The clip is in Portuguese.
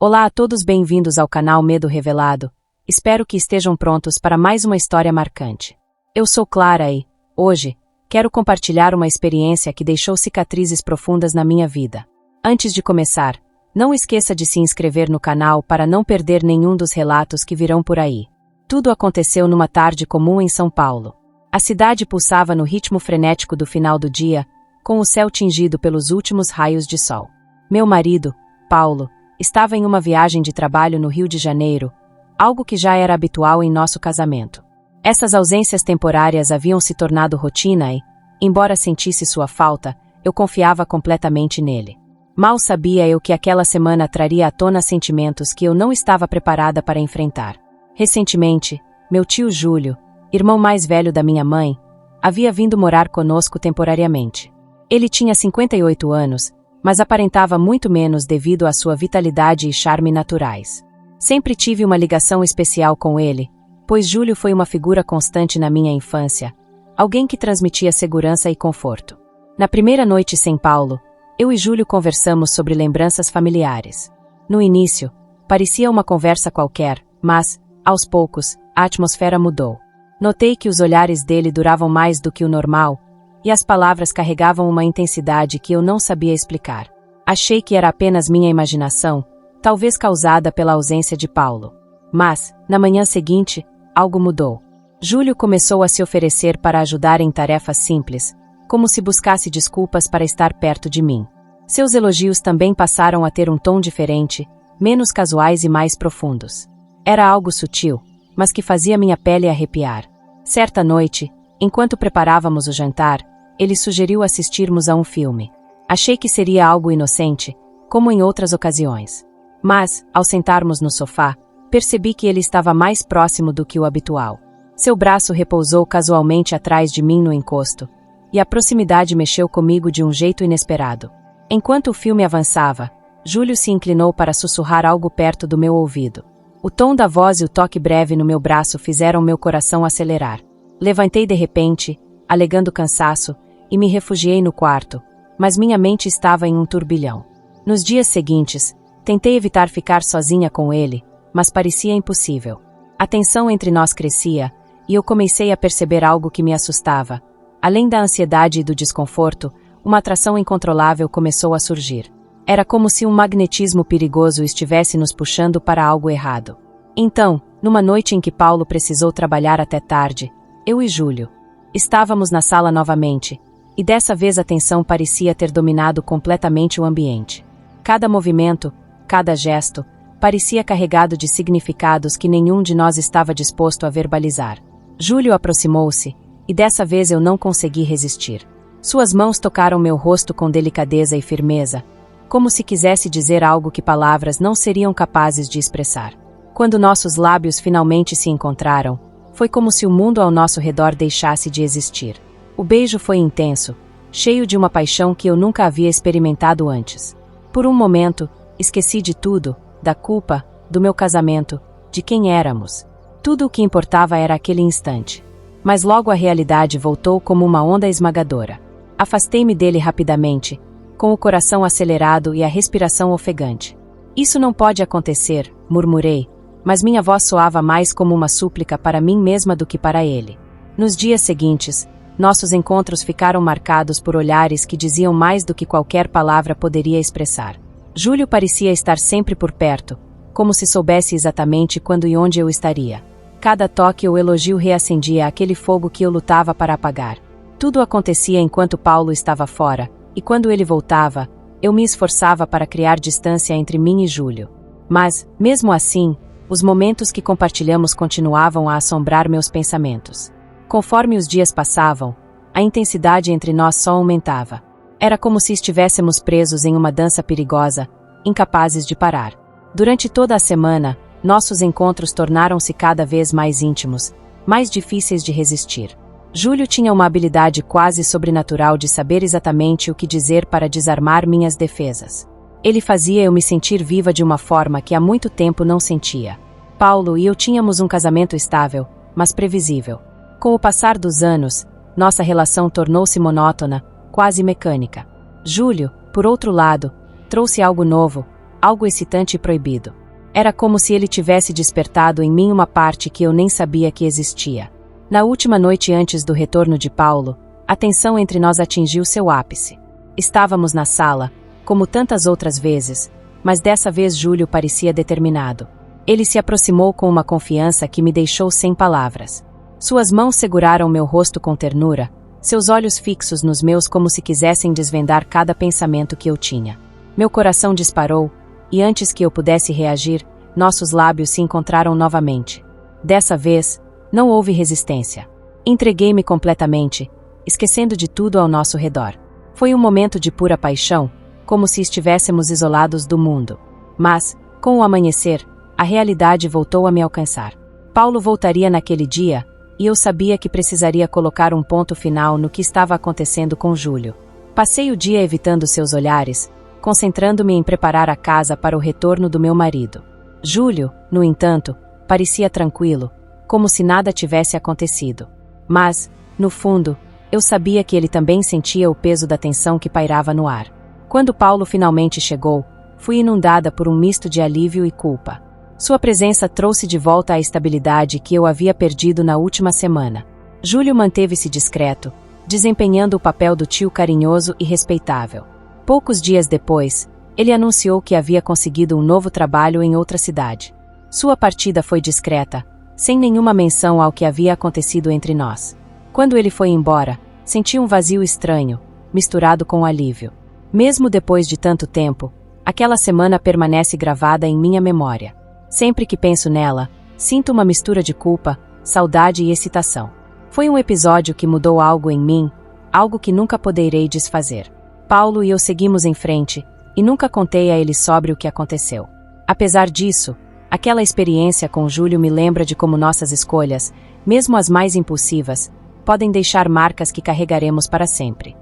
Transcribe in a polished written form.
Olá a todos, bem-vindos ao canal Medo Revelado. Espero que estejam prontos para mais uma história marcante. Eu sou Clara e, hoje, quero compartilhar uma experiência que deixou cicatrizes profundas na minha vida. Antes de começar, não esqueça de se inscrever no canal para não perder nenhum dos relatos que virão por aí. Tudo aconteceu numa tarde comum em São Paulo. A cidade pulsava no ritmo frenético do final do dia, com o céu tingido pelos últimos raios de sol. Meu marido, Paulo, estava em uma viagem de trabalho no Rio de Janeiro, algo que já era habitual em nosso casamento. Essas ausências temporárias haviam se tornado rotina e, embora sentisse sua falta, eu confiava completamente nele. Mal sabia eu que aquela semana traria à tona sentimentos que eu não estava preparada para enfrentar. Recentemente, meu tio Júlio, irmão mais velho da minha mãe, havia vindo morar conosco temporariamente. Ele tinha 58 anos, mas aparentava muito menos devido à sua vitalidade e charme naturais. Sempre tive uma ligação especial com ele, pois Júlio foi uma figura constante na minha infância, alguém que transmitia segurança e conforto. Na primeira noite sem Paulo, eu e Júlio conversamos sobre lembranças familiares. No início, parecia uma conversa qualquer, mas, aos poucos, a atmosfera mudou. Notei que os olhares dele duravam mais do que o normal, e as palavras carregavam uma intensidade que eu não sabia explicar. Achei que era apenas minha imaginação, talvez causada pela ausência de Paulo. Mas, na manhã seguinte, algo mudou. Júlio começou a se oferecer para ajudar em tarefas simples, como se buscasse desculpas para estar perto de mim. Seus elogios também passaram a ter um tom diferente, menos casuais e mais profundos. Era algo sutil, mas que fazia minha pele arrepiar. Certa noite, enquanto preparávamos o jantar, ele sugeriu assistirmos a um filme. Achei que seria algo inocente, como em outras ocasiões. Mas, ao sentarmos no sofá, percebi que ele estava mais próximo do que o habitual. Seu braço repousou casualmente atrás de mim no encosto, e a proximidade mexeu comigo de um jeito inesperado. Enquanto o filme avançava, Júlio se inclinou para sussurrar algo perto do meu ouvido. O tom da voz e o toque breve no meu braço fizeram meu coração acelerar. Levantei de repente, alegando cansaço, e me refugiei no quarto, mas minha mente estava em um turbilhão. Nos dias seguintes, tentei evitar ficar sozinha com ele, mas parecia impossível. A tensão entre nós crescia, e eu comecei a perceber algo que me assustava. Além da ansiedade e do desconforto, uma atração incontrolável começou a surgir. Era como se um magnetismo perigoso estivesse nos puxando para algo errado. Então, numa noite em que Paulo precisou trabalhar até tarde, eu e Júlio estávamos na sala novamente, e dessa vez a tensão parecia ter dominado completamente o ambiente. Cada movimento, cada gesto, parecia carregado de significados que nenhum de nós estava disposto a verbalizar. Júlio aproximou-se, e dessa vez eu não consegui resistir. Suas mãos tocaram meu rosto com delicadeza e firmeza, como se quisesse dizer algo que palavras não seriam capazes de expressar. Quando nossos lábios finalmente se encontraram, foi como se o mundo ao nosso redor deixasse de existir. O beijo foi intenso, cheio de uma paixão que eu nunca havia experimentado antes. Por um momento, esqueci de tudo, da culpa, do meu casamento, de quem éramos. Tudo o que importava era aquele instante. Mas logo a realidade voltou como uma onda esmagadora. Afastei-me dele rapidamente, com o coração acelerado e a respiração ofegante. Isso não pode acontecer, murmurei, mas minha voz soava mais como uma súplica para mim mesma do que para ele. Nos dias seguintes, nossos encontros ficaram marcados por olhares que diziam mais do que qualquer palavra poderia expressar. Júlio parecia estar sempre por perto, como se soubesse exatamente quando e onde eu estaria. Cada toque ou elogio reacendia aquele fogo que eu lutava para apagar. Tudo acontecia enquanto Paulo estava fora, e quando ele voltava, eu me esforçava para criar distância entre mim e Júlio. Mas, mesmo assim, os momentos que compartilhamos continuavam a assombrar meus pensamentos. Conforme os dias passavam, a intensidade entre nós só aumentava. Era como se estivéssemos presos em uma dança perigosa, incapazes de parar. Durante toda a semana, nossos encontros tornaram-se cada vez mais íntimos, mais difíceis de resistir. Júlio tinha uma habilidade quase sobrenatural de saber exatamente o que dizer para desarmar minhas defesas. Ele fazia eu me sentir viva de uma forma que há muito tempo não sentia. Paulo e eu tínhamos um casamento estável, mas previsível. Com o passar dos anos, nossa relação tornou-se monótona, quase mecânica. Júlio, por outro lado, trouxe algo novo, algo excitante e proibido. Era como se ele tivesse despertado em mim uma parte que eu nem sabia que existia. Na última noite antes do retorno de Paulo, a tensão entre nós atingiu seu ápice. Estávamos na sala, como tantas outras vezes, mas dessa vez Júlio parecia determinado. Ele se aproximou com uma confiança que me deixou sem palavras. Suas mãos seguraram meu rosto com ternura, seus olhos fixos nos meus como se quisessem desvendar cada pensamento que eu tinha. Meu coração disparou, e antes que eu pudesse reagir, nossos lábios se encontraram novamente. Dessa vez, não houve resistência. Entreguei-me completamente, esquecendo de tudo ao nosso redor. Foi um momento de pura paixão, como se estivéssemos isolados do mundo. Mas, com o amanhecer, a realidade voltou a me alcançar. Paulo voltaria naquele dia, e eu sabia que precisaria colocar um ponto final no que estava acontecendo com Júlio. Passei o dia evitando seus olhares, concentrando-me em preparar a casa para o retorno do meu marido. Júlio, no entanto, parecia tranquilo, como se nada tivesse acontecido. Mas, no fundo, eu sabia que ele também sentia o peso da tensão que pairava no ar. Quando Paulo finalmente chegou, fui inundada por um misto de alívio e culpa. Sua presença trouxe de volta a estabilidade que eu havia perdido na última semana. Júlio manteve-se discreto, desempenhando o papel do tio carinhoso e respeitável. Poucos dias depois, ele anunciou que havia conseguido um novo trabalho em outra cidade. Sua partida foi discreta, sem nenhuma menção ao que havia acontecido entre nós. Quando ele foi embora, senti um vazio estranho, misturado com alívio. Mesmo depois de tanto tempo, aquela semana permanece gravada em minha memória. Sempre que penso nela, sinto uma mistura de culpa, saudade e excitação. Foi um episódio que mudou algo em mim, algo que nunca poderei desfazer. Paulo e eu seguimos em frente, e nunca contei a ele sobre o que aconteceu. Apesar disso, aquela experiência com Júlio me lembra de como nossas escolhas, mesmo as mais impulsivas, podem deixar marcas que carregaremos para sempre.